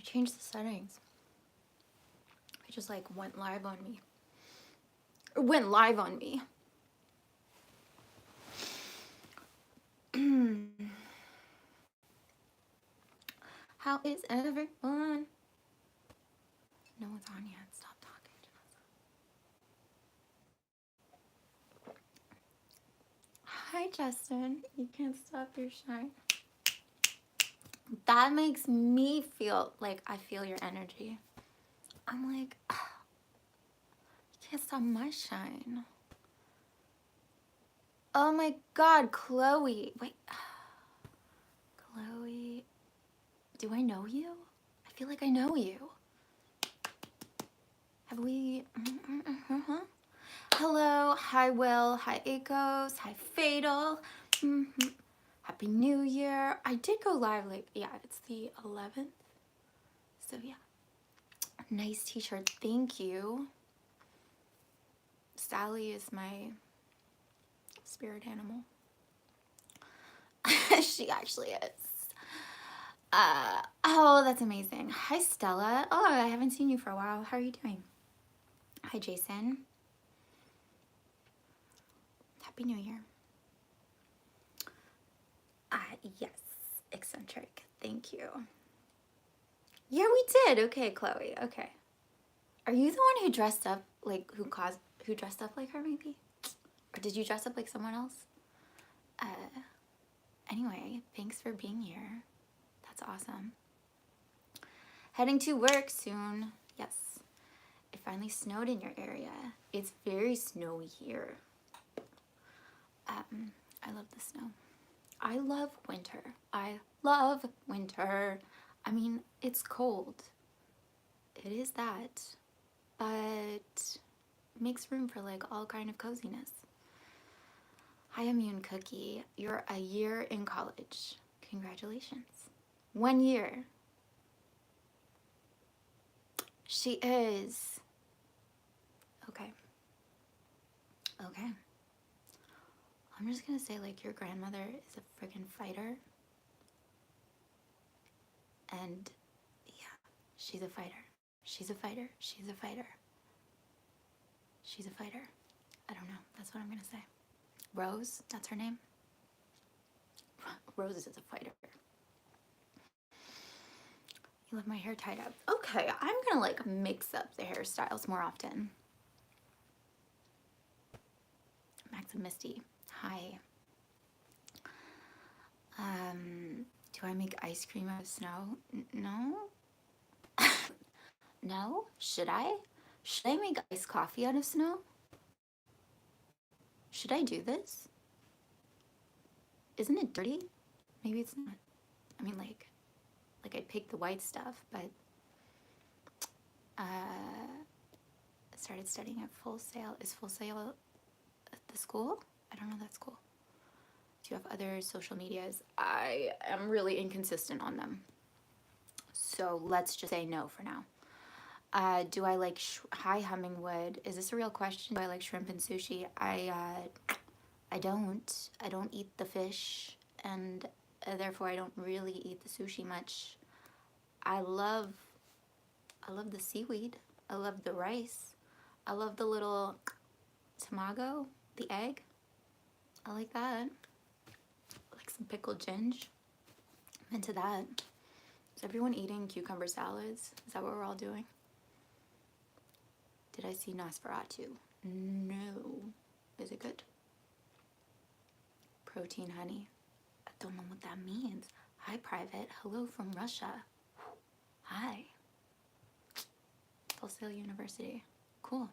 changed the settings. It just like went live on me. It went live on me. How is everyone? No one's on yet. Stop talking. Hi, Justin. You can't stop your shine. That makes me feel like I feel your energy. I'm like, you can't stop my shine. Oh my God, Chloe. Wait. Chloe. Do I know you? I feel like I know you. Have we? Hello. Hi, Will. Hi, Akos. Hi, Fatal. Happy New Year. I did go live like, yeah, it's the 11th. So yeah. Nice t-shirt. Thank you. Sally is my spirit animal. She actually is. Oh, that's amazing. Hi, Stella. Oh, I haven't seen you for a while. How are you doing? Hi, Jason. Happy New Year. Yes, eccentric. Thank you. Yeah, we did. Okay, Chloe. Okay. Are you the one who dressed up like who dressed up like her maybe? Or did you dress up like someone else? Anyway, thanks for being here. That's awesome. Heading to work soon. Yes. It finally snowed in your area. It's very snowy here. I love the snow. I love winter. I love winter. I mean, it's cold. It is that. But makes room for like all kind of coziness. Hi, Immune Cookie. You're a year in college. Congratulations. 1 year. She is. Okay. Okay. I'm just gonna say like your grandmother is a freaking fighter. And yeah, she's a fighter. She's a fighter. She's a fighter. She's a fighter. I don't know. That's what I'm gonna say. Rose, that's her name. Rose is a fighter. You love my hair tied up. Okay, I'm gonna like mix up the hairstyles more often. Max and Misty, hi. Do I make ice cream out of snow? No. No? Should I? Should I make iced coffee out of snow? Should I do this? Isn't it dirty? Maybe it's not. I mean, like I picked the white stuff, but I started studying at Full Sail. Is Full Sail at the school? I don't know that school. Do you have other social medias? I am really inconsistent on them. So let's just say no for now. Do I like, hi Hummingwood, is this a real question? Do I like shrimp and sushi? I don't eat the fish, and therefore I don't really eat the sushi much. I love the seaweed. I love the rice. I love the little tamago, the egg. I like that. Like some pickled ginger. I'm into that. Is everyone eating cucumber salads? Is that what we're all doing? Did I see Nosferatu? No. Is it good? Protein honey. I don't know what that means. Hi, Private. Hello from Russia. Hi. Full Sail University. Cool.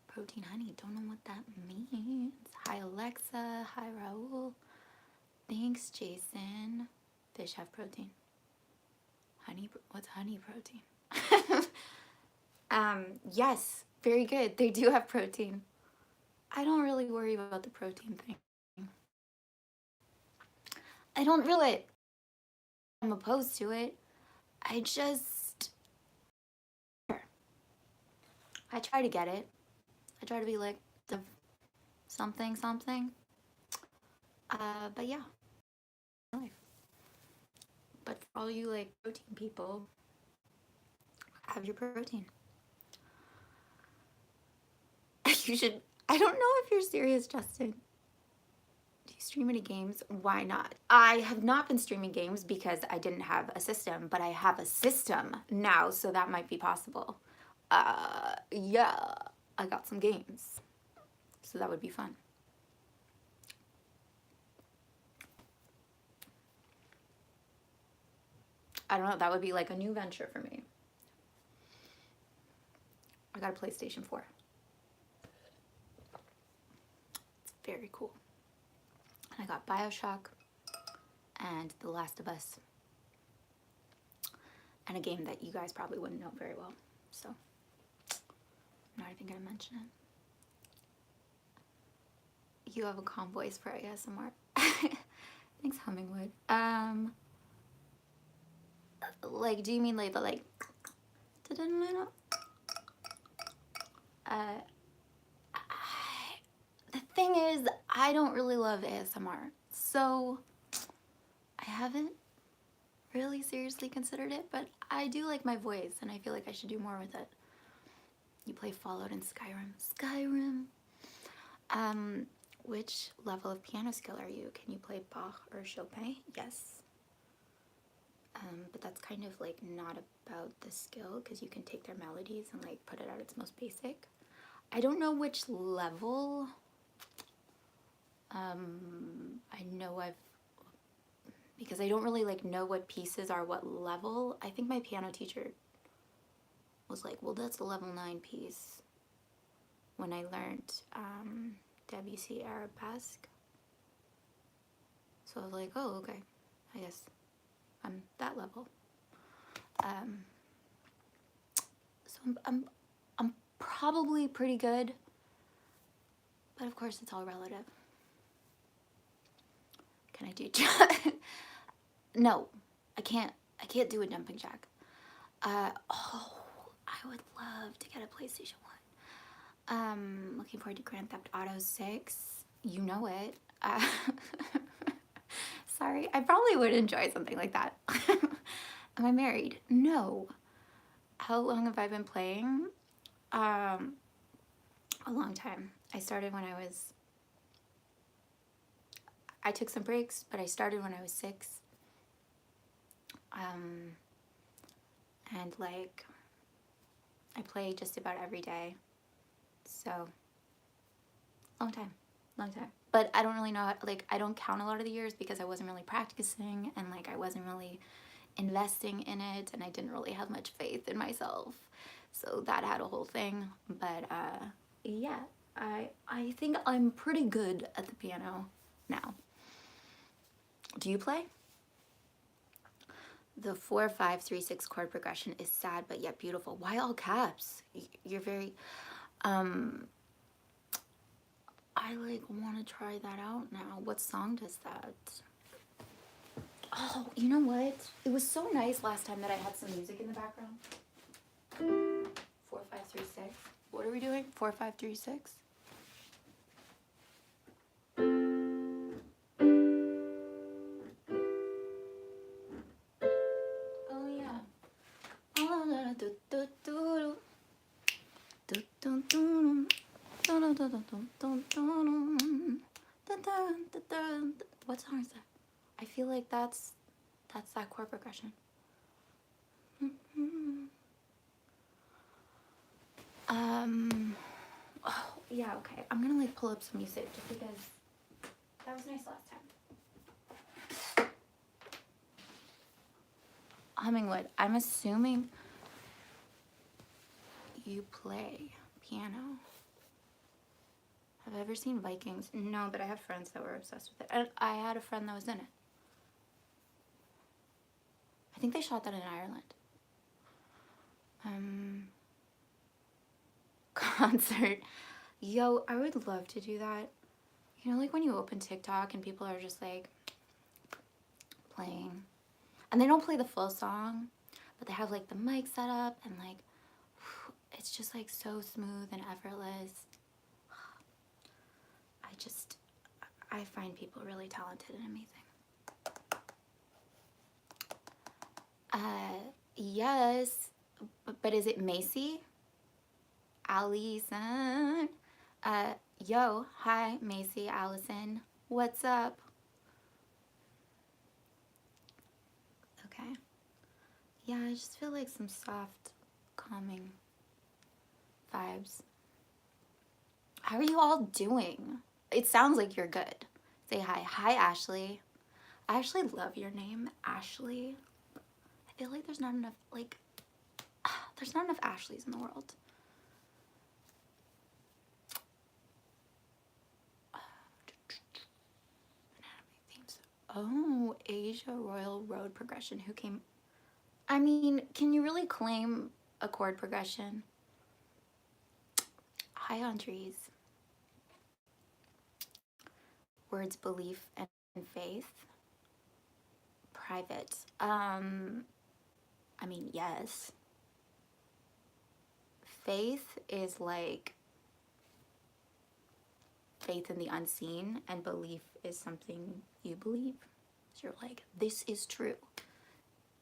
Protein honey. Don't know what that means. Hi, Alexa. Hi, Raul. Thanks, Jason. Fish have protein. Honey, what's honey protein? Yes, very good. They do have protein. I don't really worry about the protein thing. I don't really, I'm opposed to it. I try to get it. I try to be like the something. But yeah, life. But for all you like protein people, have your protein. You should, I don't know if you're serious, Justin. Do you stream any games? Why not? I have not been streaming games because I didn't have a system, but I have a system now, so that might be possible. Yeah, I got some games, so that would be fun. I don't know, that would be like a new venture for me. I got a PlayStation 4. It's very cool. I got BioShock and The Last of Us, and a game that you guys probably wouldn't know very well, so I'm not even gonna mention it. You have a calm voice for ASMR. Thanks, Hummingwood. Like, do you mean like the like? The thing is, I don't really love ASMR, so I haven't really seriously considered it, but I do like my voice, and I feel like I should do more with it. You play Fallout and Skyrim. Skyrim! Which level of piano skill are you? Can you play Bach or Chopin? Yes. But that's kind of like not about the skill, because you can take their melodies and like put it at its most basic. I don't know which level. I know because I don't really like know what pieces are what level. I think my piano teacher was like, well, that's the level 9 piece when I learned Debussy Arabesque. So I was like, oh, okay, I guess I'm that level. So I'm probably pretty good, but of course it's all relative. Can I do No, I can't do a jumping jack. Oh, I would love to get a PlayStation 1. Looking forward to Grand Theft Auto 6. You know it. Sorry, I probably would enjoy something like that. Am I married? No. How long have I been playing? A long time. I started when I took some breaks, but I started when I was 6. And like, I play just about every day. So, long time. But I don't really know, like, I don't count a lot of the years because I wasn't really practicing, and like I wasn't really investing in it, and I didn't really have much faith in myself. So that had a whole thing. But yeah, I think I'm pretty good at the piano now. Do you play? The 4-5-3-6 chord progression is sad but yet beautiful. Why all caps? You're very I like want to try that out now. What song does that? Oh, you know what? It was so nice last time that I had some music in the background. 4-5-3-6. What are we doing? 4-5-3-6. Oh yeah. What song is that? I feel like that's that chord progression. Oh yeah, okay. I'm gonna like pull up some music just because that was nice last time. Hummingwood, I'm assuming you play piano. Have I ever seen Vikings? No, but I have friends that were obsessed with it. And I had a friend that was in it. I think they shot that in Ireland. Concert. Yo, I would love to do that. You know, like when you open TikTok and people are just like playing. And they don't play the full song, but they have like the mic set up and like, it's just like so smooth and effortless. I find people really talented and amazing. Yes, but is it Macy? Allison. Yo, hi, Macy, Allison. What's up? Okay. Yeah, I just feel like some soft, calming vibes. How are you all doing? It sounds like you're good. Say hi. Hi, Ashley. I actually love your name, Ashley. I feel like there's not enough, like, there's not enough Ashleys in the world. Oh, Asia Royal Road Progression. Who came? I mean, can you really claim a chord progression? Hi, Andres. Words, belief, and faith. Private. I mean, yes. Faith is like faith in the unseen, and belief is something you believe. So you're like, this is true.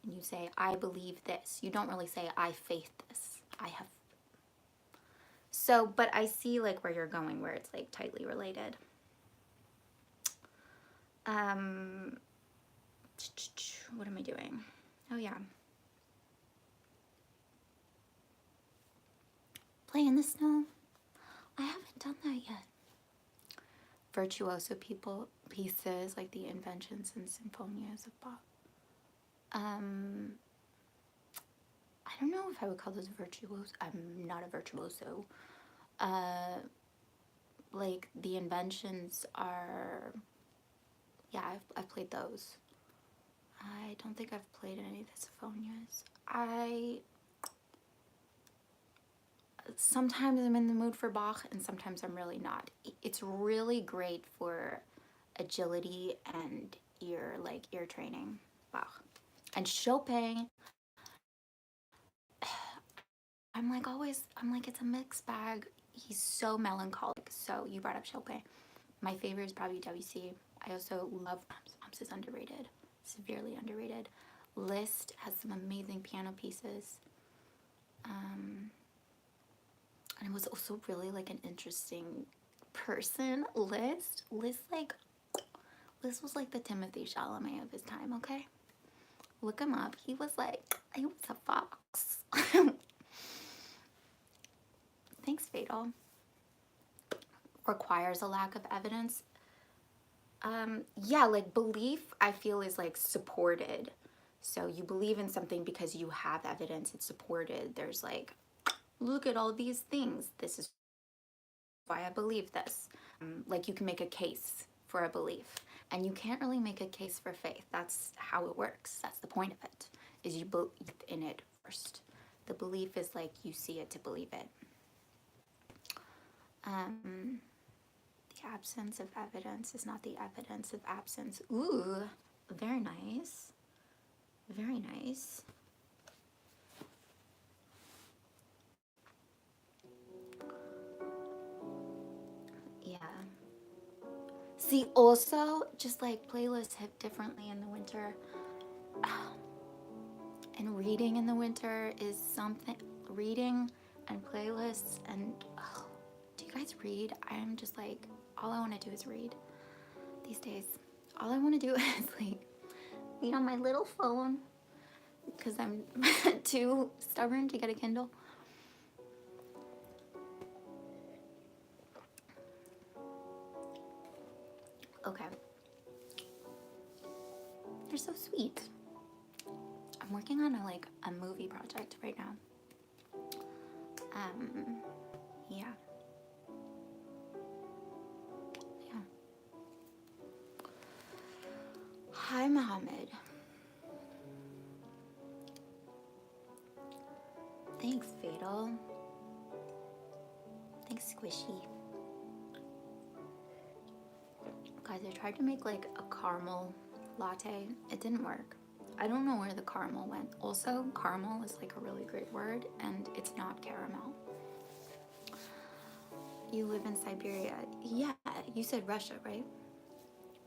And you say, I believe this. You don't really say, I faith this. I have. So, but I see like where you're going, where it's like tightly related. What am I doing? Oh yeah. Play in the snow. I haven't done that yet. Virtuoso pieces like the inventions and symphonias of Bach. I don't know if I would call those virtuoso. I'm not a virtuoso. Like the inventions are, yeah, I've played those. I don't think I've played any of the symphonias. Sometimes I'm in the mood for Bach and sometimes I'm really not. It's really great for agility and ear training, Bach. And Chopin, I'm like, it's a mixed bag. He's so melancholic. So you brought up Chopin. My favorite is probably Debussy. I also love Brahms is underrated, severely underrated. Liszt has some amazing piano pieces. And it was also really like an interesting person. Liszt was like the Timothy Chalamet of his time, okay? Look him up. He was a fox. Thanks, Fatal. Requires a lack of evidence. Yeah, like belief, I feel is like supported. So you believe in something because you have evidence, it's supported. There's like, look at all these things. This is why I believe this. Like you can make a case for a belief, and you can't really make a case for faith. That's how it works. That's the point of it, is you believe in it first. The belief is like you see it to believe it. The absence of evidence is not the evidence of absence. Ooh, very nice. Very nice. Yeah. See, also, just like playlists hit differently in the winter. And reading in the winter is something. Reading and playlists and. Oh, do you guys read? I'm just like, all I want to do is read these days. All I want to do is like read on my little phone because I'm too stubborn to get a Kindle. Okay. They're so sweet. I'm working on a movie project right now. Yeah. Yeah. Hi, Mohammed. Thanks, Fatal. Thanks, Squishy. Guys, I tried to make like a caramel latte. It didn't work. I don't know where the caramel went. Also, caramel is like a really great word, and it's not caramel. You live in Siberia. Yeah, you said Russia, right?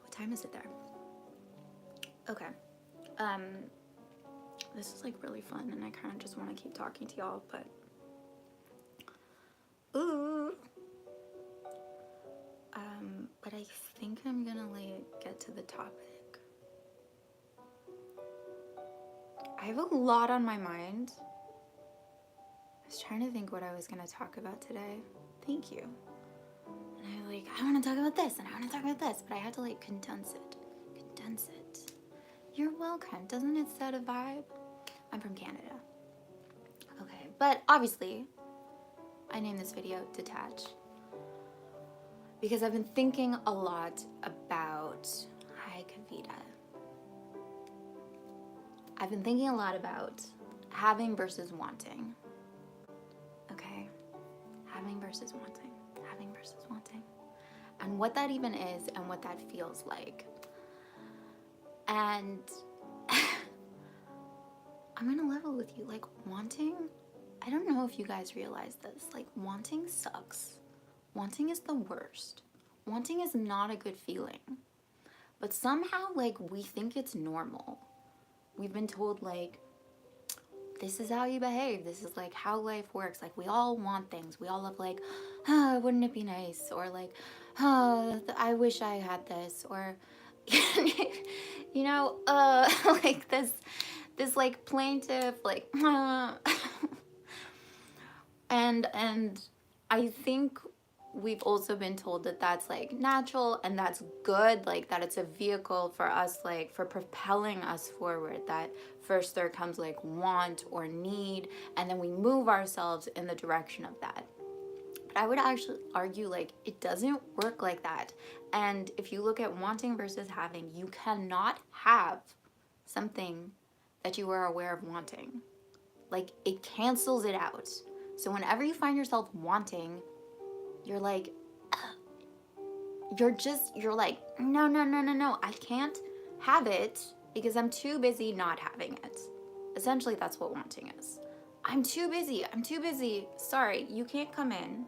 What time is it there? Okay. this is like really fun, and I kind of just want to keep talking to y'all, but ooh. But I think I'm gonna like get to the topic. I have a lot on my mind. I was trying to think what I was gonna talk about today. Thank you. And I want to talk about this, and I want to talk about this, but I had to like condense it. Condense it. You're welcome. Doesn't it set a vibe? I'm from Canada. Okay, but obviously, I named this video Detach because I've been thinking a lot about, hi Kavita. I've been thinking a lot about having versus wanting. Okay, having versus wanting, having versus wanting. And what that even is and what that feels like. And I'm gonna level with you, like wanting, I don't know if you guys realize this, like wanting sucks. Wanting is the worst. Wanting is not a good feeling. But somehow like we think it's normal. We've been told like, this is how you behave. This is like how life works. Like we all want things. We all have like, oh, wouldn't it be nice? Or like, oh, I wish I had this. Or, you know, like this like plaintive, like, and I think we've also been told that that's like natural and that's good, like that it's a vehicle for us, like for propelling us forward, that first there comes like want or need, and then we move ourselves in the direction of that. But I would actually argue like it doesn't work like that. And if you look at wanting versus having, you cannot have something that you are aware of wanting. Like it cancels it out. So whenever you find yourself wanting, you're like, you're like, no, no, no, no, no, I can't have it because I'm too busy not having it. Essentially, that's what wanting is. I'm too busy. Sorry, you can't come in.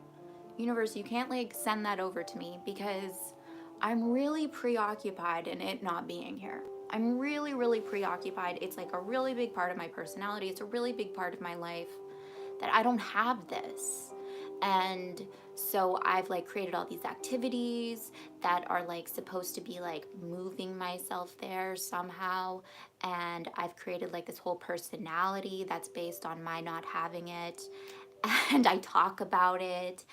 Universe, you can't like send that over to me because I'm really preoccupied in it not being here. I'm really, really preoccupied. It's like a really big part of my personality. It's a really big part of my life that I don't have this. And so I've like created all these activities that are like supposed to be like moving myself there somehow. And I've created like this whole personality that's based on my not having it. And I talk about it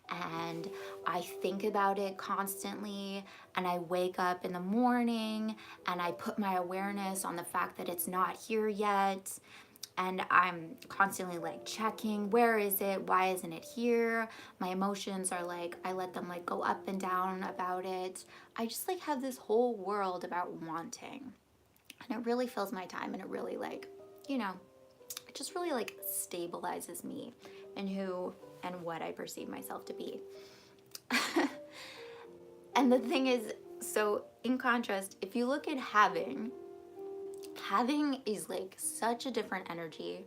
and I think about it constantly, and I wake up in the morning and I put my awareness on the fact that it's not here yet. And I'm constantly like checking, where is it? Why isn't it here? My emotions are like, I let them like go up and down about it. I just like have this whole world about wanting. And it really fills my time, and it really like, you know, it just really like stabilizes me and who and what I perceive myself to be. And the thing is, so in contrast, if you look at having is like such a different energy,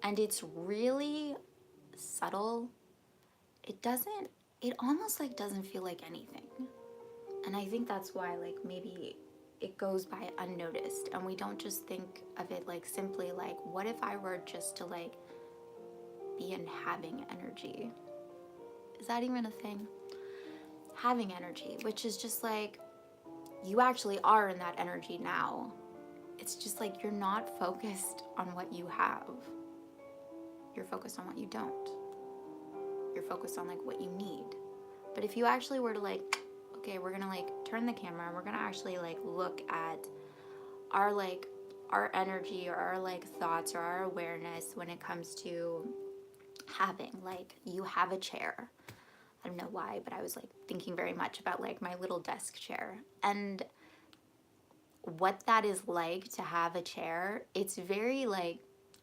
and it's really subtle. It almost like doesn't feel like anything. And I think that's why like maybe it goes by unnoticed, and we don't just think of it like simply like, what if I were just to like be in having energy? Is that even a thing? Having energy, which is just like, you actually are in that energy now. It's just like you're not focused on what you have. You're focused on what you don't. You're focused on like what you need. But if you actually were to like, okay, we're gonna like turn the camera and we're gonna actually like look at our energy or our like thoughts or our awareness when it comes to having, like, you have a chair. I don't know why, but I was like thinking very much about like my little desk chair and what that is like to have a chair. It's very like,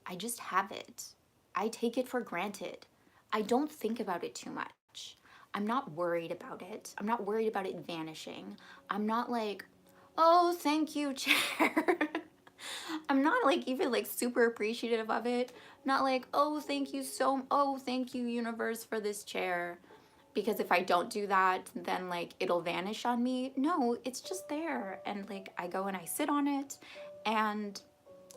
I just have it. I take it for granted. I don't think about it too much. I'm not worried about it. I'm not worried about it vanishing. I'm not like, oh, thank you, chair. I'm not like even like super appreciative of it. Not like, oh, thank you, universe, for this chair. Because if I don't do that, then like it'll vanish on me. No, it's just there. And like I go and I sit on it, and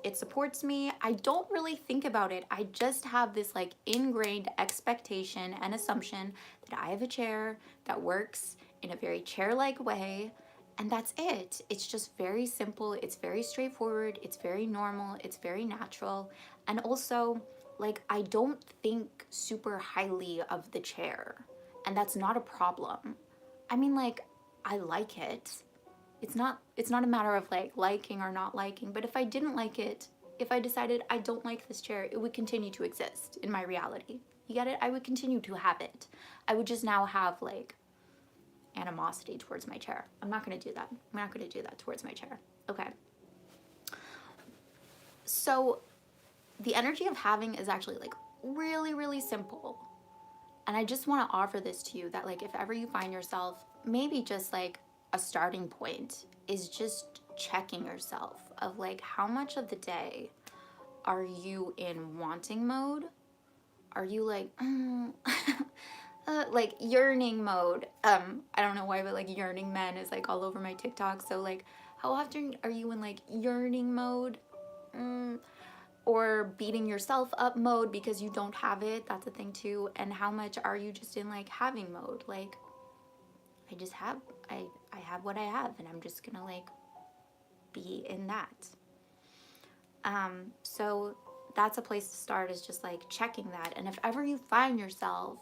It supports me. I don't really think about it. I just have this like ingrained expectation and assumption that I have a chair that works in a very chair-like way, and that's it. It's just very simple. It's very straightforward. It's very normal. It's very natural. And also, like, I don't think super highly of the chair, and that's not a problem. I mean, like, I like it. It's not a matter of like liking or not liking, but if I didn't like it, if I decided I don't like this chair, it would continue to exist in my reality. You get it? I would continue to have it. I would just now have like animosity towards my chair. I'm not going to do that. I'm not going to do that towards my chair. Okay. So the energy of having is actually like really, really simple. And I just want to offer this to you that like if ever you find yourself, maybe just like a starting point is just checking yourself of like how much of the day are you in wanting mode? Are you like like yearning mode? I don't know why, but like yearning men is like all over my TikTok. So like how often are you in like yearning mode? Or beating yourself up mode because you don't have it? That's a thing too. And how much are you just in like having mode? Like I just have I have what I have, and I'm just gonna like be in that. So that's a place to start, is just like checking that. And if ever you find yourself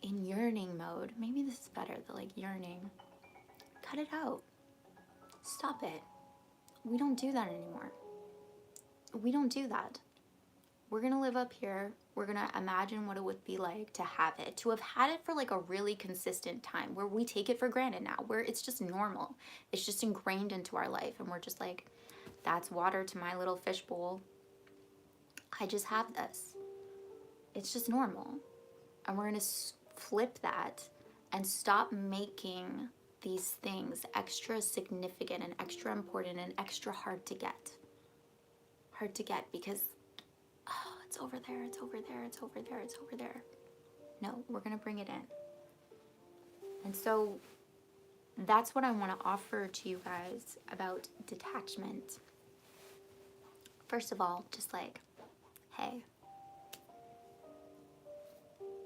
in yearning mode, maybe this is better, the like yearning, cut it out. Stop it. We don't do that anymore. We don't do that. We're gonna live up here. We're gonna imagine what it would be like to have it, to have had it for like a really consistent time, where we take it for granted now, where it's just normal. It's just ingrained into our life, and we're just like, that's water to my little fishbowl. I just have this. It's just normal. And we're gonna flip that and stop making these things extra significant and extra important and extra hard to get. Hard to get because it's over there, it's over there, it's over there, it's over there. No, we're gonna bring it in. And so that's what I want to offer to you guys about detachment. First of all, just like, hey,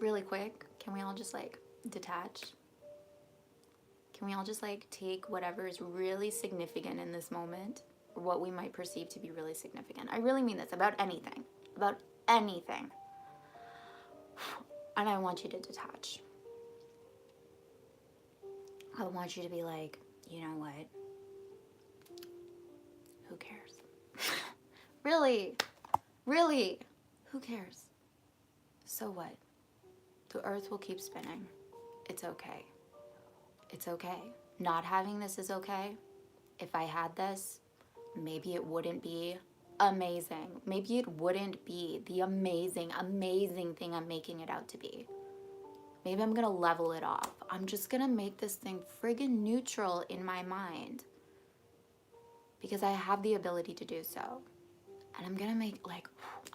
really quick, can we all just like detach? Can we all just like take whatever is really significant in this moment, or what we might perceive to be really significant? I really mean this about anything. About anything. And I want you to detach. I want you to be like, you know what? Who cares? Really? Really? Who cares? So what? The earth will keep spinning. It's okay. It's okay. Not having this is okay. If I had this, maybe it wouldn't be amazing. Maybe it wouldn't be the amazing, amazing thing I'm making it out to be. Maybe I'm gonna level it off. I'm just gonna make this thing friggin' neutral in my mind, because I have the ability to do so. And I'm gonna make like,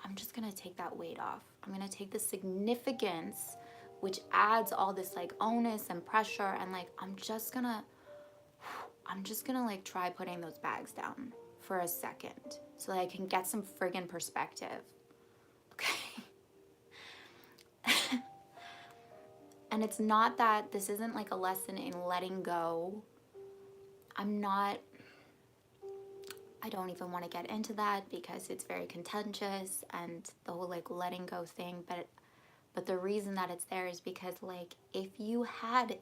I'm just gonna take that weight off. I'm gonna take the significance, which adds all this like onus and pressure, and like, I'm just gonna like try putting those bags down for a second so that I can get some friggin' perspective. Okay. And it's not that this isn't like a lesson in letting go. I don't even want to get into that because it's very contentious, and the whole like letting go thing, but the reason that it's there is because like if you had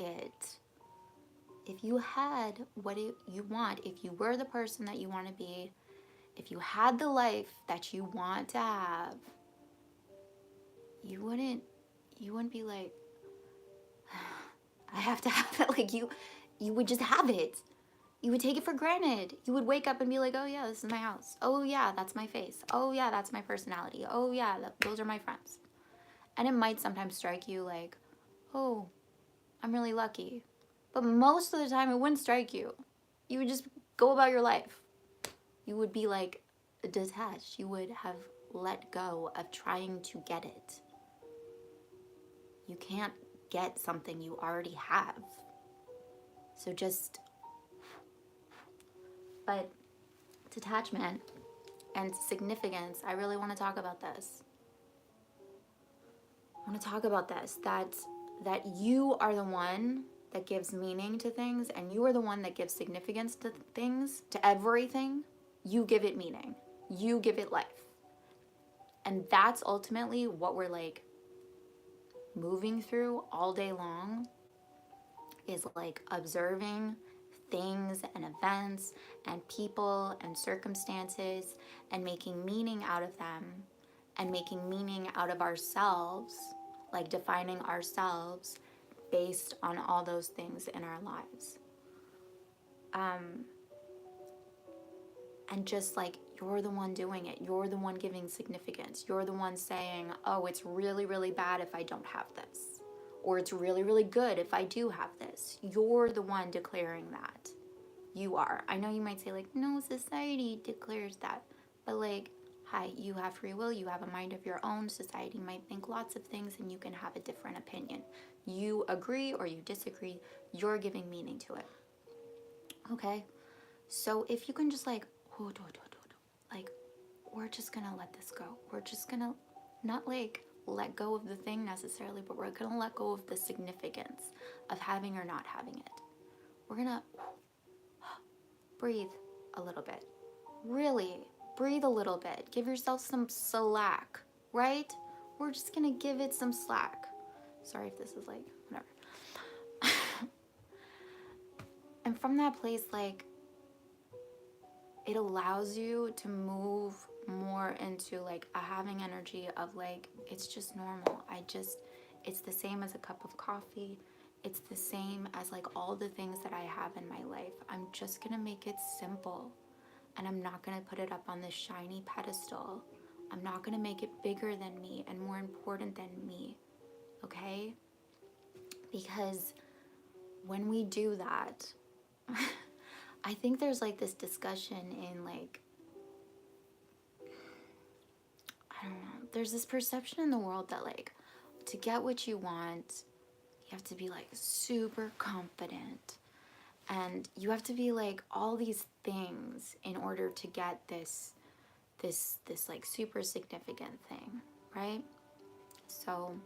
what you want, if you were the person that you want to be, if you had the life that you want to have, you wouldn't be like, I have to have it. Like you would just have it. You would take it for granted. You would wake up and be like, oh yeah, this is my house. Oh yeah, that's my face. Oh yeah, that's my personality. Oh yeah, those are my friends. And it might sometimes strike you like, oh, I'm really lucky. But most of the time it wouldn't strike you. You would just go about your life. You would be like detached. You would have let go of trying to get it. You can't get something you already have. So just, but detachment and significance, I really want to talk about this. I want to talk about this, that you are the one that gives meaning to things, and you are the one that gives significance to things, to everything. You give it meaning. You give it life. And that's ultimately what we're like moving through all day long, is like observing things and events and people and circumstances and making meaning out of them, and making meaning out of ourselves, like defining ourselves based on all those things in our lives. And just like, you're the one doing it. You're the one giving significance. You're the one saying, oh, it's really, really bad if I don't have this. Or it's really, really good if I do have this. You're the one declaring that. You are. I know you might say, like, no, society declares that. But like, hi, you have free will. You have a mind of your own. Society might think lots of things and you can have a different opinion. You agree or you disagree. You're giving meaning to it. Okay? So if you can just like, we're just gonna let this go. We're just gonna not like let go of the thing necessarily, but we're gonna let go of the significance of having or not having it. We're gonna breathe a little bit. Really, breathe a little bit. Give yourself some slack, right? We're just gonna give it some slack. Sorry if this is like, whatever. And from that place, like, it allows you to move more into like a having energy of like, it's just normal. It's the same as a cup of coffee. It's the same as like all the things that I have in my life. I'm just gonna make it simple, and I'm not gonna put it up on this shiny pedestal. I'm not gonna make it bigger than me and more important than me, okay? Because when we do that, I think there's like this discussion in like, I don't know, there's this perception in the world that like, to get what you want, you have to be like super confident, and you have to be like all these things in order to get this like super significant thing, right? So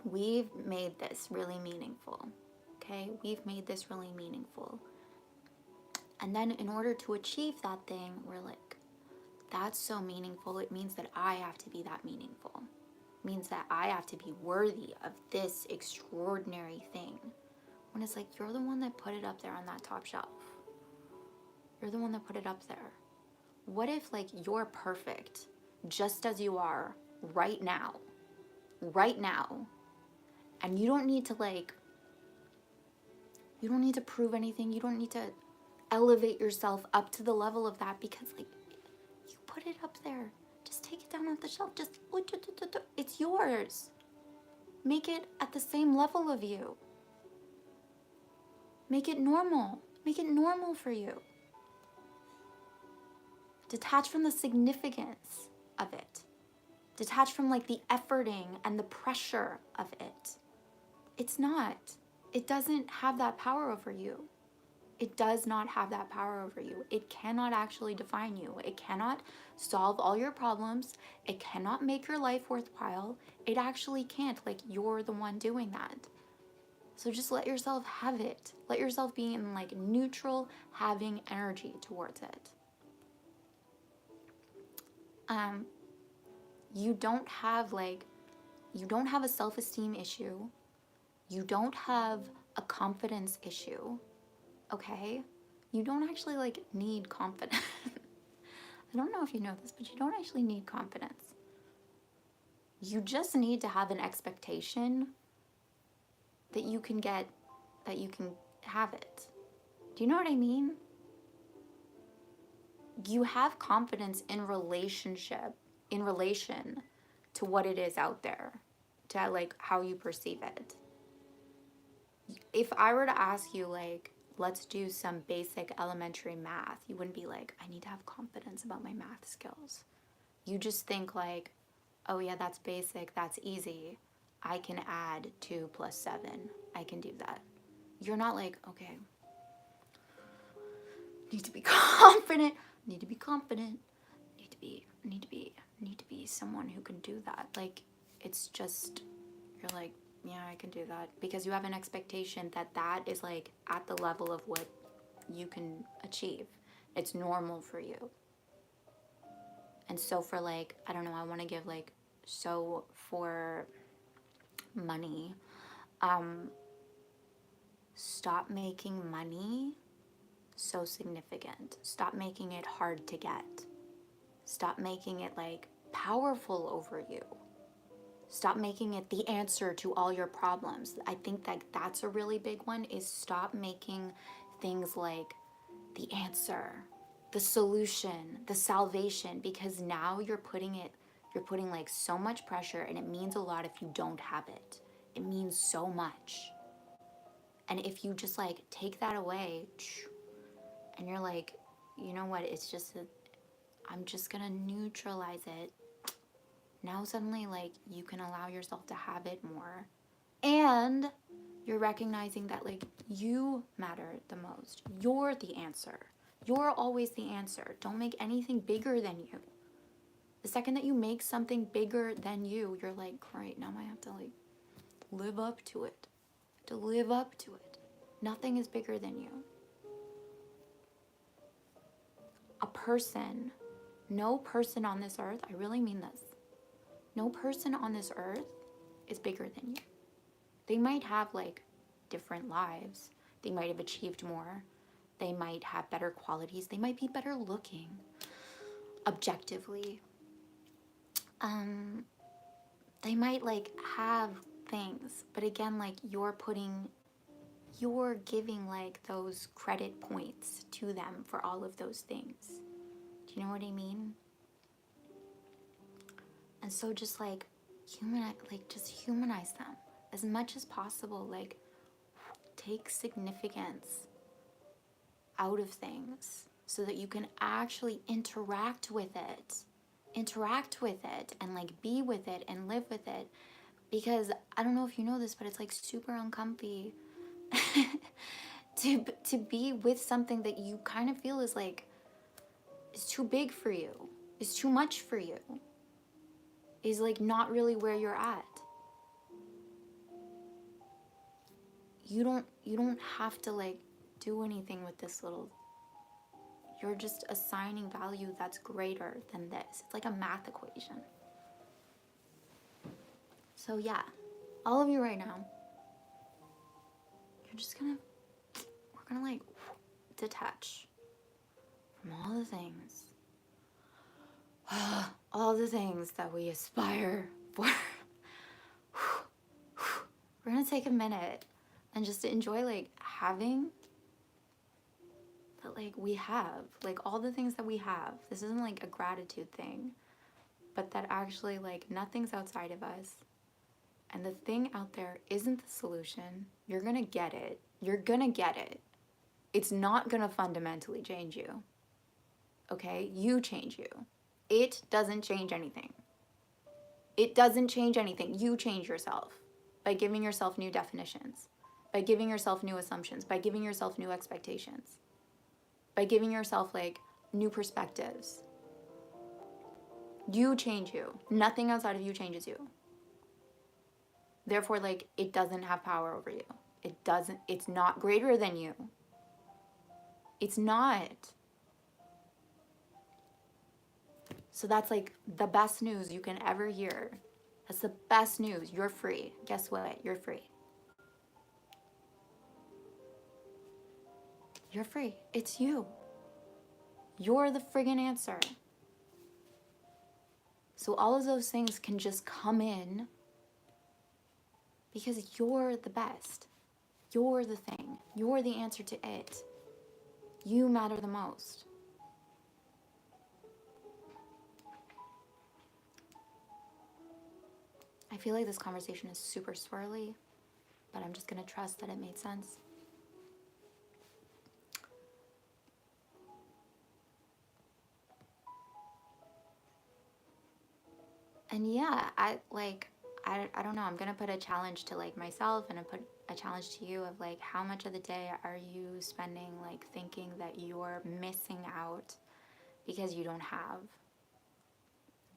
we've made this really meaningful, okay? We've made this really meaningful. And then in order to achieve that thing, we're like, that's so meaningful. It means that I have to be that meaningful. It means that I have to be worthy of this extraordinary thing. When it's like, you're the one that put it up there on that top shelf. You're the one that put it up there. What if like you're perfect just as you are right now, and you don't need to like, you don't need to prove anything. You don't need to elevate yourself up to the level of that, because like, you put it up there. Just take it down off the shelf. Just, it's yours. Make it at the same level of you. Make it normal. Make it normal for you. Detach from the significance of it. Detach from like the efforting and the pressure of it. It's not. It doesn't have that power over you. It does not have that power over you. It cannot actually define you. It cannot solve all your problems. It cannot make your life worthwhile. It actually can't. Like, you're the one doing that. So just let yourself have it. Let yourself be in like neutral having energy towards it. You don't have a self-esteem issue. You don't have a confidence issue. Okay? You don't actually like need confidence. I don't know if you know this, but you don't actually need confidence. You just need to have an expectation that you can have it. Do you know what I mean? You have confidence in relation to what it is out there, to like how you perceive it. If I were to ask you like, let's do some basic elementary math, you wouldn't be like, I need to have confidence about my math skills. You just think like, oh yeah, that's basic, that's easy. I can add 2 + 7. I can do that. You're not like, okay, need to be confident, need to be need to be someone who can do that. Like, it's just, you're like, yeah, I can do that, because you have an expectation that that is like at the level of what you can achieve. It's normal for you. And so for like, I don't know, I want to give like, so for money, stop making money so significant. Stop making it hard to get. Stop making it like powerful over you. Stop making it the answer to all your problems. I think that that's a really big one, is stop making things like the answer, the solution, the salvation, because now you're putting like so much pressure, and it means a lot if you don't have it. It means so much. And if you just like take that away and you're like, you know what, it's just I'm just gonna neutralize it. Now suddenly, like, you can allow yourself to have it more. And you're recognizing that, like, you matter the most. You're the answer. You're always the answer. Don't make anything bigger than you. The second that you make something bigger than you, you're like, great, now I have to, like, live up to it. To live up to it. Nothing is bigger than you. A person, no person on this earth, I really mean this, no person on this earth is bigger than you. They might have like different lives. They might have achieved more. They might have better qualities. They might be better looking objectively. They might like have things, but again, like you're giving like those credit points to them for all of those things. Do you know what I mean? And so just like just humanize them as much as possible. Like, take significance out of things so that you can actually interact with it and like be with it and live with it. Because I don't know if you know this, but it's like super uncomfy to be with something that you kind of feel is like, is too big for you, is too much for you, is like not really where you're at. You don't have to like do anything with this little, you're just assigning value that's greater than this. It's like a math equation. So yeah, all of you right now, we're gonna like detach from all the things that we aspire for. We're gonna take a minute and just enjoy like having that, like we have, like all the things that we have. This isn't like a gratitude thing, but that actually like nothing's outside of us. And the thing out there isn't the solution. You're gonna get it. You're gonna get it. It's not gonna fundamentally change you. Okay? You change you. It doesn't change anything. It doesn't change anything. You change yourself by giving yourself new definitions, by giving yourself new assumptions, by giving yourself new expectations, by giving yourself like new perspectives. You change you. Nothing outside of you changes you. Therefore, like, it doesn't have power over you. It's not greater than you. It's not. So that's like the best news you can ever hear. That's the best news. You're free. Guess what? You're free. You're free. It's you. You're the friggin' answer. So all of those things can just come in because you're the best. You're the thing. You're the answer to it. You matter the most. I feel like this conversation is super swirly, but I'm just going to trust that it made sense. And yeah, I don't know, I'm going to put a challenge to like myself, and I put a challenge to you of like, how much of the day are you spending like thinking that you're missing out because you don't have?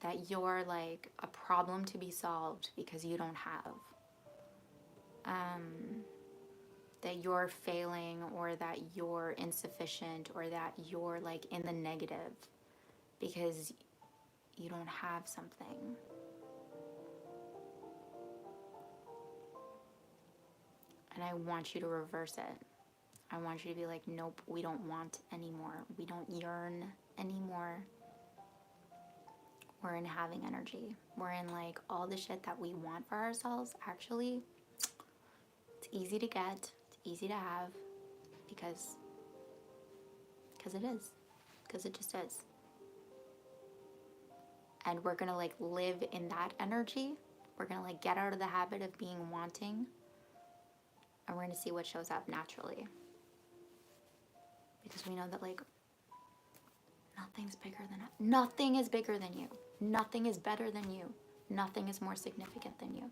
that you're like a problem to be solved because you don't have. That you're failing, or that you're insufficient, or that you're like in the negative because you don't have something. And I want you to reverse it. I want you to be like, nope, we don't want anymore. We don't yearn anymore. We're in having energy. We're in like all the shit that we want for ourselves. Actually, it's easy to get, it's easy to have, because it is. Because it just is. And we're gonna like live in that energy. We're gonna like get out of the habit of being wanting, and we're gonna see what shows up naturally. Because we know that like nothing is bigger than you. Nothing is better than you. Nothing is more significant than you.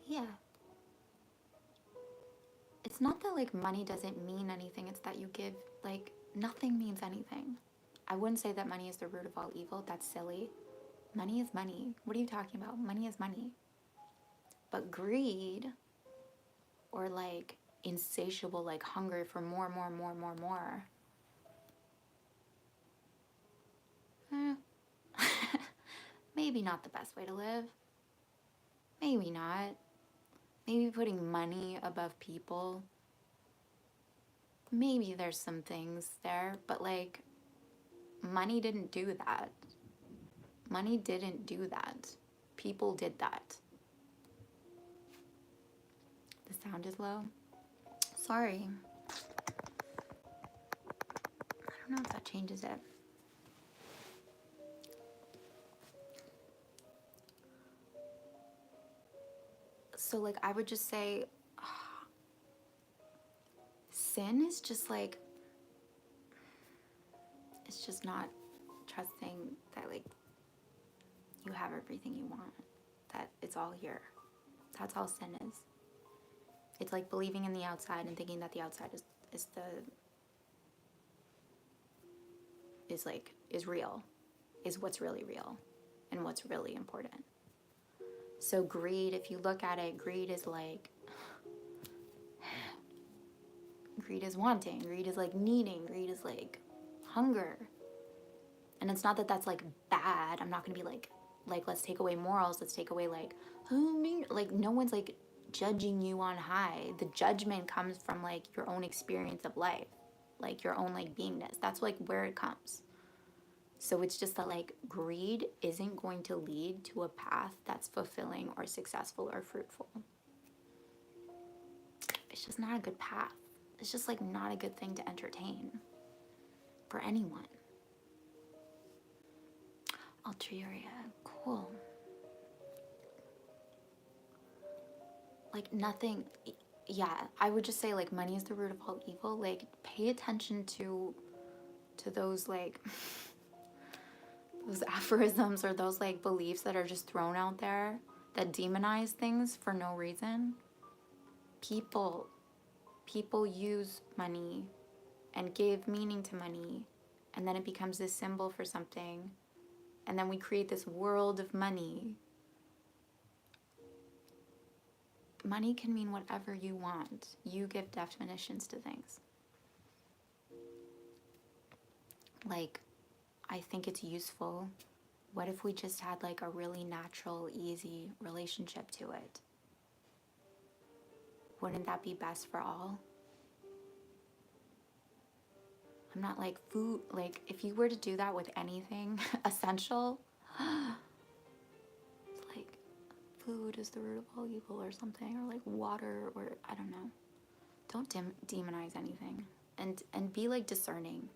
Yeah. It's not that like money doesn't mean anything, it's that you give, like, nothing means anything. I wouldn't say that money is the root of all evil. That's silly. Money is money. What are you talking about? Money is money. But greed, or like insatiable like hunger for more, eh, maybe not the best way to live. Maybe not. Maybe putting money above people. Maybe there's some things there, but like, money didn't do that. Money didn't do that. People did that. The sound is low. Sorry. I don't know if that changes it. So like, I would just say sin is just like, it's just not trusting that like you have everything you want, that it's all here. That's all sin is. It's like believing in the outside and thinking that the outside is real, is what's really real and what's really important. So greed, if you look at it, greed is wanting, greed is like needing, greed is like hunger. And it's not that that's like bad. I'm not gonna be like let's take away morals, let's take away like no one's like judging you on high. The judgment comes from like your own experience of life, like your own like beingness. That's like where it comes. So it's just that like greed isn't going to lead to a path that's fulfilling or successful or fruitful. It's just not a good path. It's just like not a good thing to entertain for anyone. Ulterior, cool. Like nothing, yeah, I would just say like money is the root of all evil. Like pay attention to those like those aphorisms or those like beliefs that are just thrown out there that demonize things for no reason. People use money and give meaning to money, and then it becomes this symbol for something, and then we create this world of money. Money can mean whatever you want. You give definitions to things. Like, I think it's useful. What if we just had like a really natural, easy relationship to it? Wouldn't that be best for all? I'm not like food, like if you were to do that with anything essential, it's like food is the root of all evil or something, or like water, or I don't know. Don't demonize anything, and be like discerning.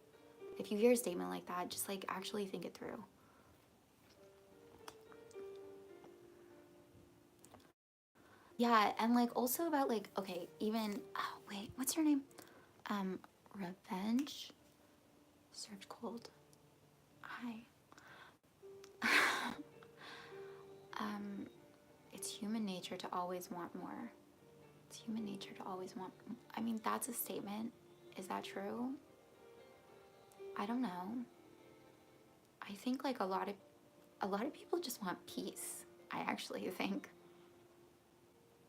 If you hear a statement like that, just like actually think it through. Yeah, and like also about like, okay, even, oh wait, what's your name? Revenge? cold. Hi. It's human nature to always want more. It's human nature to always want. I mean, that's a statement. Is that true? I don't know. I think like a lot of people just want peace. I actually think.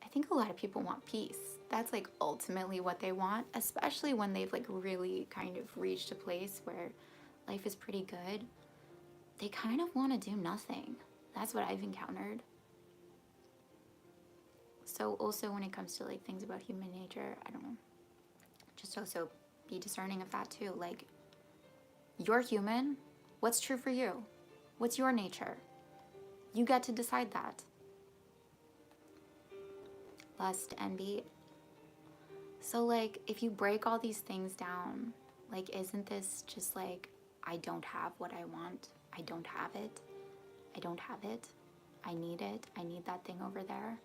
I think a lot of people want peace. That's like ultimately what they want, especially when they've like really kind of reached a place where life is pretty good. They kind of want to do nothing. That's what I've encountered. So also when it comes to like things about human nature, I don't know. Just also be discerning of that too. Like, you're human. What's true for you? What's your nature? You get to decide that. Lust, envy. So like, if you break all these things down, like, isn't this just like, I don't have what I want. I don't have it. I don't have it. I need it. I need that thing over there.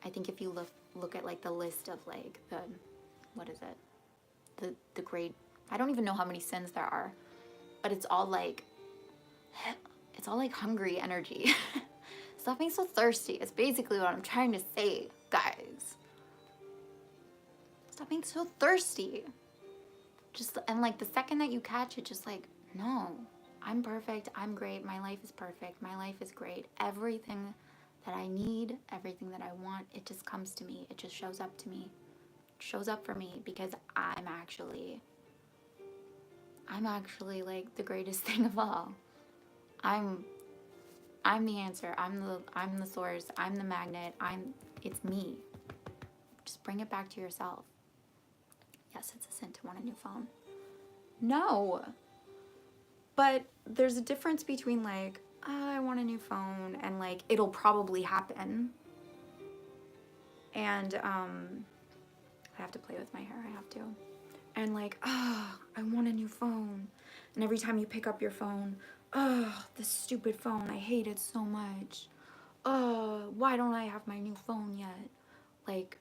I think if you look at like the list of like the, what is it? The great, I don't even know how many sins there are, but it's all like hungry energy. Stop being so thirsty. It's basically what I'm trying to say, guys. Stop being so thirsty. Just, and like the second that you catch it, just like, no, I'm perfect. I'm great. My life is perfect. My life is great. Everything that I need, everything that I want, it just comes to me. It just shows up to me. It shows up for me because I'm actually like the greatest thing of all. I'm the answer. I'm the source. I'm the magnet. It's me. Just bring it back to yourself. Yes, it's a sin to want a new phone. No. But there's a difference between like, oh, I want a new phone, and like, it'll probably happen. And I have to play with my hair. I have to. And like, oh, I want a new phone. And every time you pick up your phone, oh, this stupid phone, I hate it so much. Oh, why don't I have my new phone yet? Like,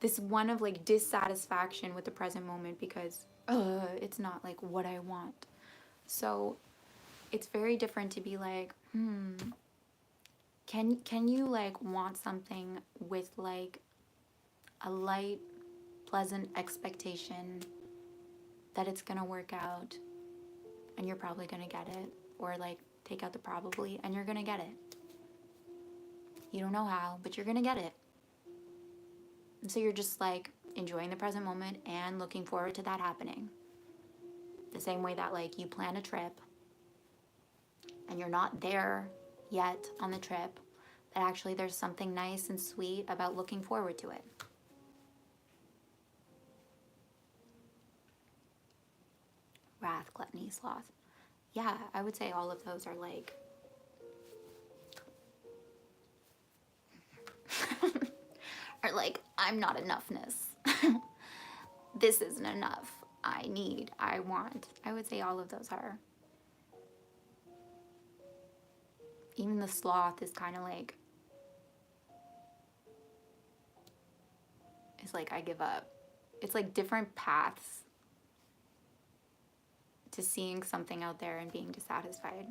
this one of like dissatisfaction with the present moment because it's not like what I want. So it's very different to be like, can you like want something with like a light, pleasant expectation that it's gonna work out and you're probably gonna get it, or like take out the probably and you're gonna get it. You don't know how, but you're gonna get it. And so you're just like enjoying the present moment and looking forward to that happening. The same way that like you plan a trip and you're not there yet on the trip, that actually there's something nice and sweet about looking forward to it. Wrath, gluttony, sloth. Yeah, I would say all of those are like are like, I'm not enoughness. This isn't enough. I need, I want. I would say all of those are. Even the sloth is kind of like, it's like, I give up. It's like different paths to seeing something out there and being dissatisfied.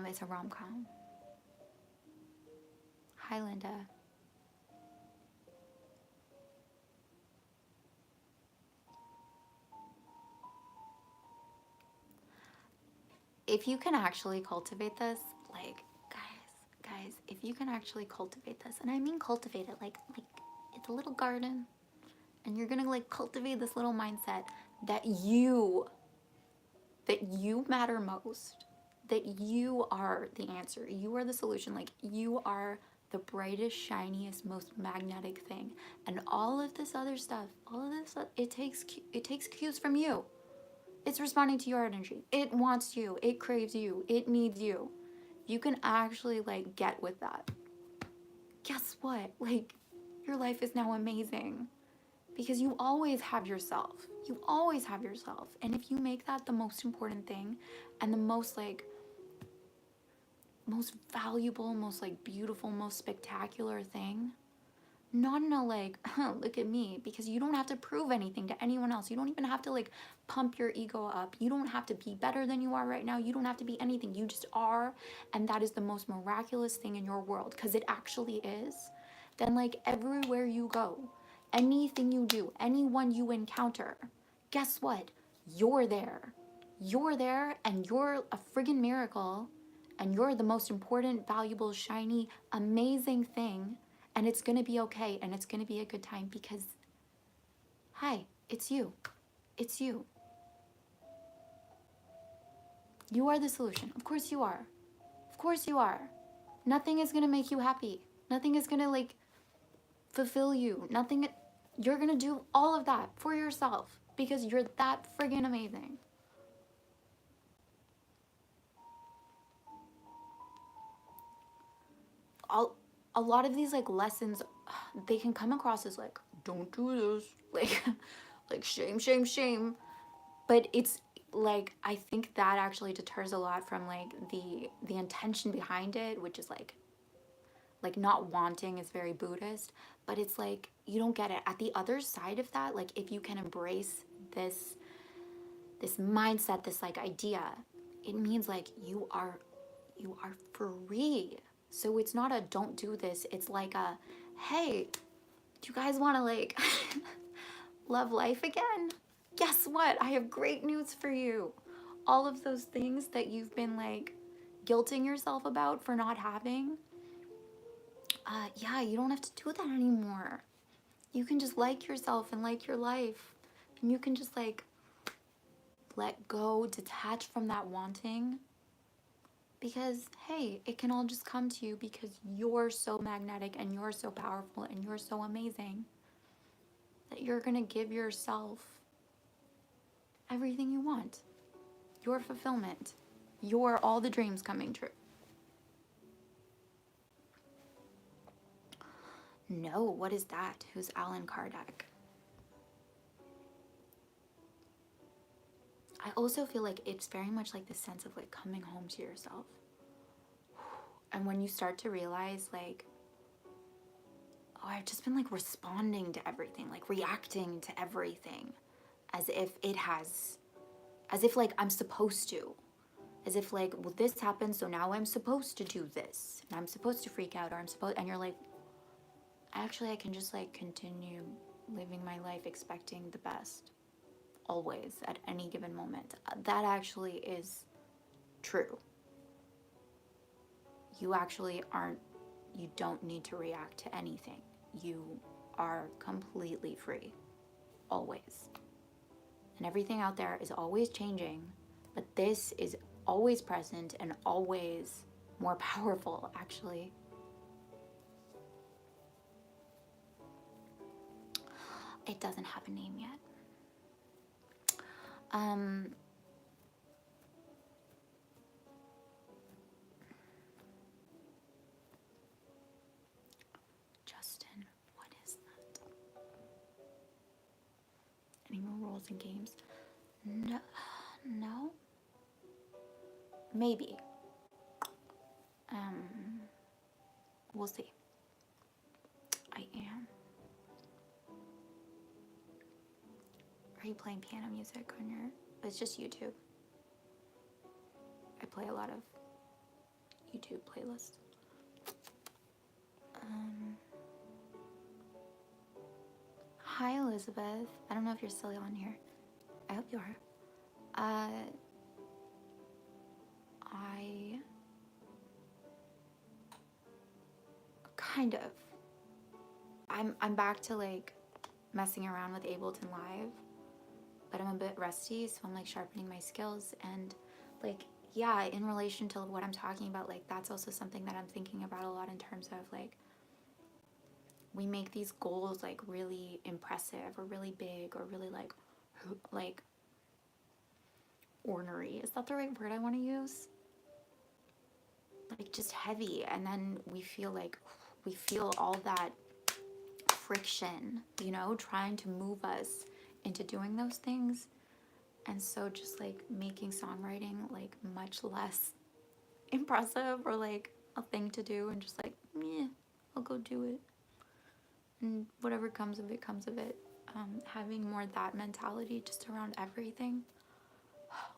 It's a rom-com. Hi, Linda. If you can actually cultivate this, like, guys, if you can actually cultivate this, and I mean cultivate it, like it's a little garden, and you're gonna like cultivate this little mindset that you matter most, that you are the answer, you are the solution, like you are the brightest, shiniest, most magnetic thing, and all of this other stuff, it takes cues from you. It's responding to your energy. It wants you. It craves you. It needs you. You can actually like get with that. Guess what? Like, your life is now amazing because you always have yourself. You always have yourself. And if you make that the most important thing and the most like most valuable, most like beautiful, most spectacular thing. Not in a like, look at me, because you don't have to prove anything to anyone else. You don't even have to like pump your ego up. You don't have to be better than you are right now. You don't have to be anything. You just are. And that is the most miraculous thing in your world, because it actually is. Then, like, everywhere you go, anything you do, anyone you encounter, guess what? You're there. You're there, and you're a friggin' miracle, and you're the most important, valuable, shiny, amazing thing, and it's gonna be okay, and it's gonna be a good time, because, hi, it's you. It's you. You are the solution. Of course you are. Of course you are. Nothing is gonna make you happy. Nothing is gonna, like, fulfill you. Nothing. You're gonna do all of that for yourself because you're that friggin' amazing. A lot of these like lessons, they can come across as like, don't do this, like like shame, shame, shame. But it's like, I think that actually deters a lot from like the intention behind it, which is like not wanting is very Buddhist, but it's like you don't get it. At the other side of that, like if you can embrace this mindset, this like idea, it means like you are free. So it's not a don't do this, it's like a, hey, do you guys want to like love life again? Guess what? I have great news for you. All of those things that you've been like guilting yourself about for not having, yeah, you don't have to do that anymore. You can just like yourself and like your life. And you can just like let go, detach from that wanting. Because, hey, it can all just come to you because you're so magnetic and you're so powerful and you're so amazing that you're going to give yourself everything you want. Your fulfillment. Your all the dreams coming true. No, what is that? Who's Alan Kardec? I also feel like it's very much like the sense of like coming home to yourself. And when you start to realize like, oh, I've just been like responding to everything, like reacting to everything as if it has, as if like I'm supposed to. As if like, well, this happened, so now I'm supposed to do this. And I'm supposed to freak out, or I'm supposed, and you're like, actually I can just like continue living my life expecting the best. Always, at any given moment. That actually is true. You actually aren't, you don't need to react to anything. You are completely free. Always. And everything out there is always changing, but this is always present and always more powerful, actually. It doesn't have a name yet. Justin, what is that? Any more roles and games? No, no. Maybe. We'll see. I am. Are you playing piano music on your? It's just YouTube. I play a lot of YouTube playlists. Hi, Elizabeth. I don't know if you're still on here. I hope you are. I kind of. I'm back to like messing around with Ableton Live, but I'm a bit rusty, so I'm like sharpening my skills. And like, yeah, in relation to what I'm talking about, like that's also something that I'm thinking about a lot in terms of like, we make these goals like really impressive or really big or really like ornery. Is that the right word I want to use? Like just heavy, and then we feel all that friction, you know, trying to move us into doing those things. And so just like making songwriting like much less impressive or like a thing to do, and just like, yeah, I'll go do it. And whatever comes of it, comes of it. Having more that mentality just around everything,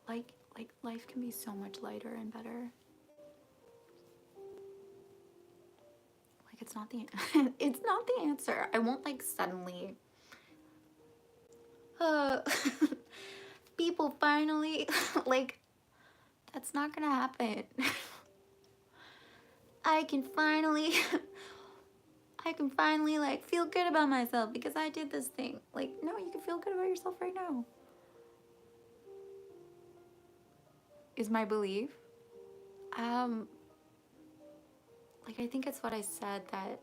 like life can be so much lighter and better. Like it's not the it's not the answer. I won't like suddenly uh people finally like that's not gonna happen. I can finally I can finally like feel good about myself because I did this thing. Like, no, you can feel good about yourself right now. Is my belief. Um, like I think it's what I said that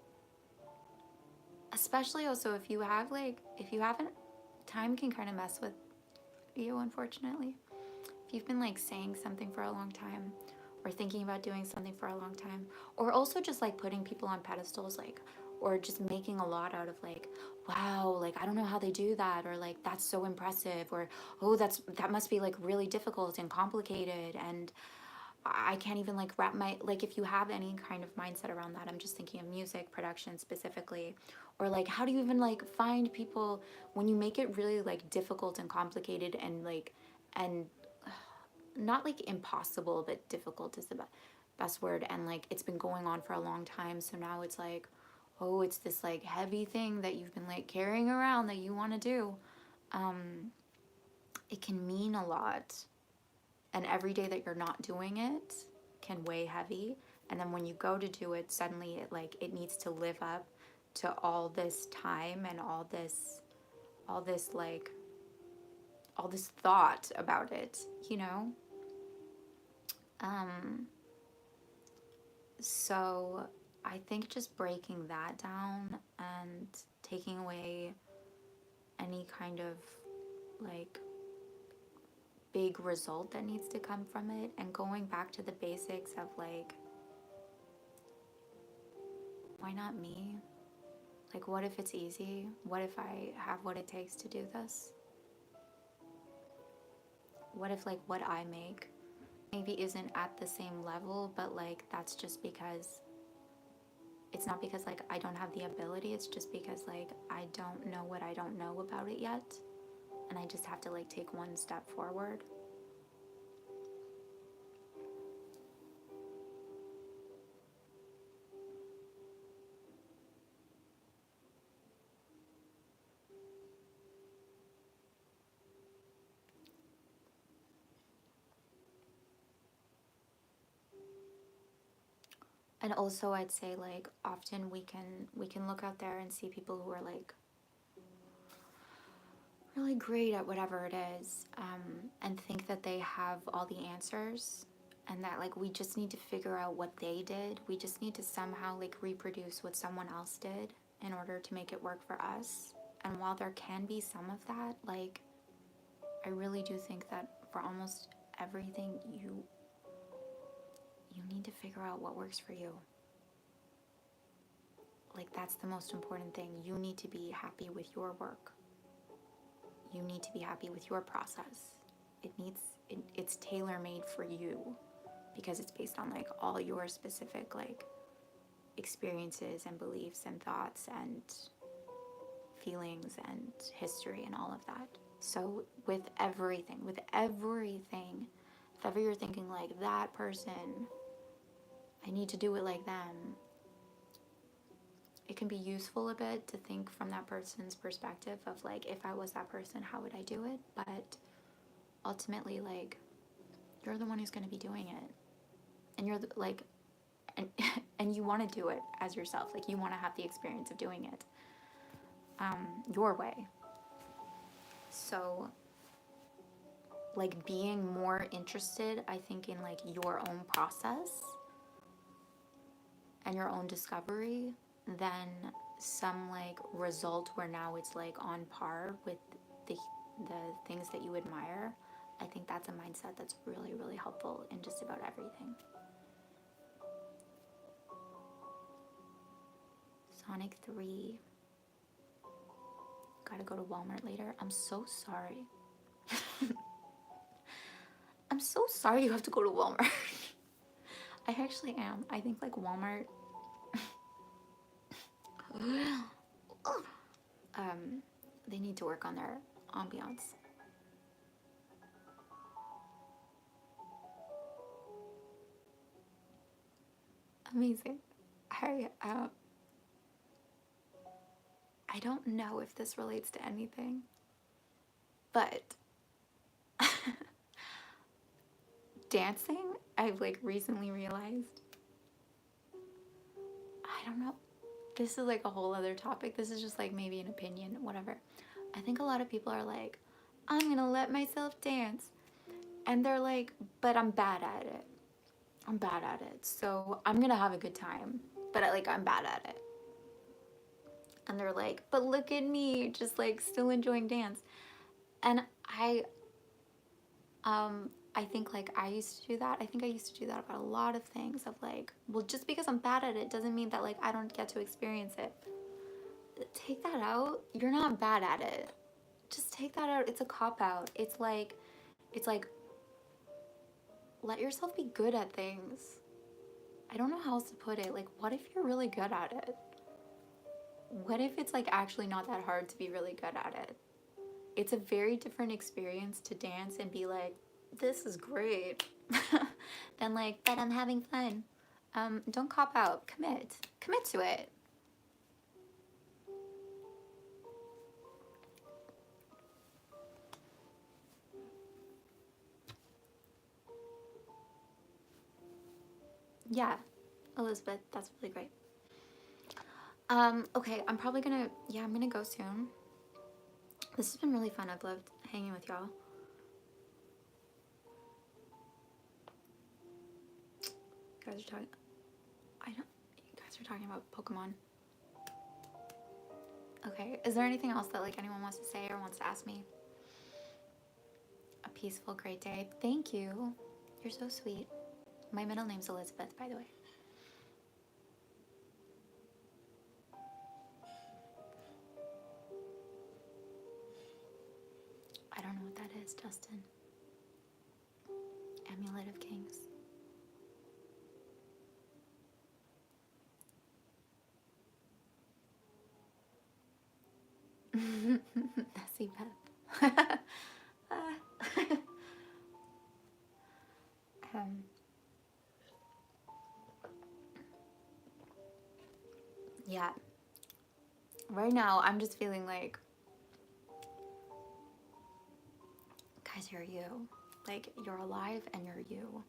especially also if you have like if you haven't time can kind of mess with you, unfortunately. If you've been like saying something for a long time or thinking about doing something for a long time, or also just like putting people on pedestals, like, or just making a lot out of like, wow, like I don't know how they do that, or like that's so impressive, or oh, that must be like really difficult and complicated, and I can't even like wrap my like if you have any kind of mindset around that, I'm just thinking of music production specifically, or like how do you even like find people when you make it really like difficult and complicated and like and not like impossible, but difficult is the best word, and like it's been going on for a long time, so now it's like, oh, it's this like heavy thing that you've been like carrying around that you want to do. um it can mean a lot, and every day that you're not doing it can weigh heavy, and then when you go to do it, suddenly it like it needs to live up to all this time and all this like all this thought about it, you know. um So I think just breaking that down and taking away any kind of like big result that needs to come from it, and going back to the basics of like, why not me? Like, what if it's easy? What if I have what it takes to do this? What if like what I make maybe isn't at the same level, but like that's just because it's not because like I don't have the ability, it's just because like I don't know what I don't know about it yet, and I just have to like take one step forward. And also I'd say like often we can look out there and see people who are like really great at whatever it is, and think that they have all the answers, and that like we just need to figure out what they did. We just need to somehow like reproduce what someone else did in order to make it work for us. And while there can be some of that, like I really do think that for almost everything you need to figure out what works for you. Like that's the most important thing. You need to be happy with your work. You need to be happy with your process. It's tailor-made for you because it's based on like all your specific like experiences and beliefs and thoughts and feelings and history and all of that. So with everything, if ever you're thinking like that person, I need to do it like them, it can be useful a bit to think from that person's perspective of like, if I was that person, how would I do it? But ultimately, like, you're the one who's going to be doing it, and you're like, and and you want to do it as yourself. Like, you want to have the experience of doing it your way. So like being more interested, I think, in like your own process and your own discovery than some like result where now it's like on par with the the things that you admire. I think that's a mindset that's really, really helpful in just about everything. Sonic 3. Gotta go to Walmart later. I'm so sorry. I'm so sorry you have to go to Walmart. I actually am. I think like Walmart, they need to work on their ambiance. Amazing. I don't know if this relates to anything, but dancing, I've like recently realized, I don't know. This is like a whole other topic. This is just like maybe an opinion, whatever. I think a lot of people are like, I'm gonna let myself dance. And they're like, but I'm bad at it. I'm bad at it. So I'm gonna have a good time. But I'm bad at it. And they're like, but look at me, just like still enjoying dance. And I think like I used to do that. I think I used to do that about a lot of things of like, well, just because I'm bad at it doesn't mean that like I don't get to experience it. Take that out. You're not bad at it. Just take that out. It's a cop out. It's like let yourself be good at things. I don't know how else to put it. Like, what if you're really good at it? What if it's like actually not that hard to be really good at it? It's a very different experience to dance and be like, this is great. than like, but I'm having fun. Don't cop out. Commit to it. Yeah, Elizabeth, that's really great. Okay, I'm gonna go soon. This has been really fun. I've loved hanging with y'all. You guys are talking, you guys are talking about Pokemon. Okay, is there anything else that like anyone wants to say or wants to ask me? A peaceful, great day. Thank you. You're so sweet. My middle name's Elizabeth, by the way. I don't know what that is, Justin. Amulet of Kings. Messy Beth. um, yeah. Right now, I'm just feeling like, guys, you're you. Like, you're alive and you're you.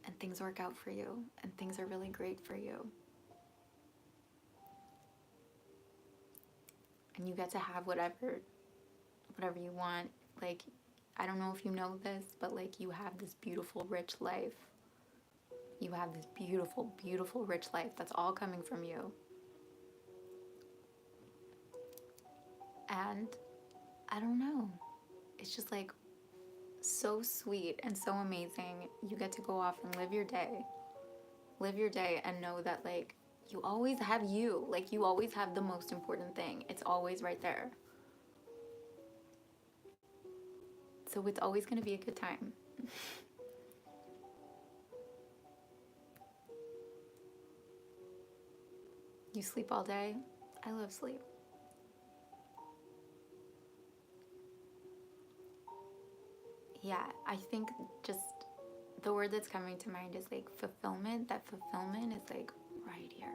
And things work out for you. And things are really great for you. And you get to have whatever you want. Like, I don't know if you know this, but like you have this beautiful, rich life. You have this beautiful, beautiful, rich life that's all coming from you. And I don't know. It's just like so sweet and so amazing. You get to go off and live your day. Live your day and know that like you always have you. Like you always have the most important thing. It's always right there. So it's always going to be a good time. You sleep all day? I love sleep. Yeah, I think just the word that's coming to mind is like fulfillment. That fulfillment is like right here.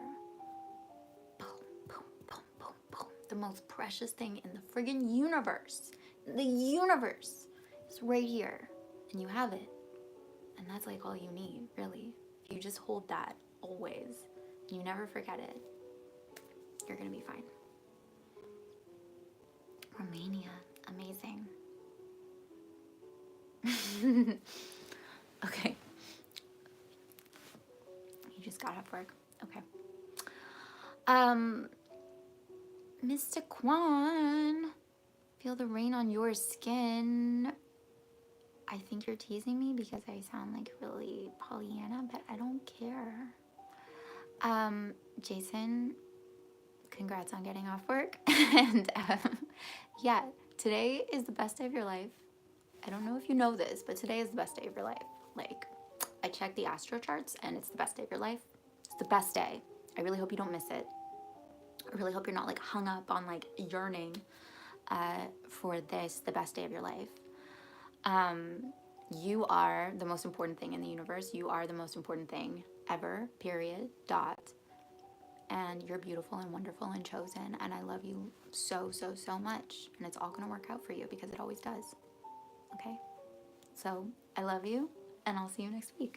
Boom, boom, boom, boom, boom. The most precious thing in the friggin' universe. The universe is right here. And you have it. And that's like all you need, really. If you just hold that always, you never forget it, you're gonna be fine. Romania, amazing. Okay. You just got off work. Okay. Mr. Kwan, feel the rain on your skin. I think you're teasing me because I sound like really Pollyanna, but I don't care. Jason, congrats on getting off work. And yeah, today is the best day of your life. I don't know if you know this, but today is the best day of your life. Like, I checked the astro charts and it's the best day of your life. It's the best day. I really hope you don't miss it. I really hope you're not like hung up on like yearning for this, the best day of your life. You are the most important thing in the universe. You are the most important thing ever, period, dot. And you're beautiful and wonderful and chosen. And I love you so, so, so much. And it's all going to work out for you because it always does. Okay? So I love you, and I'll see you next week.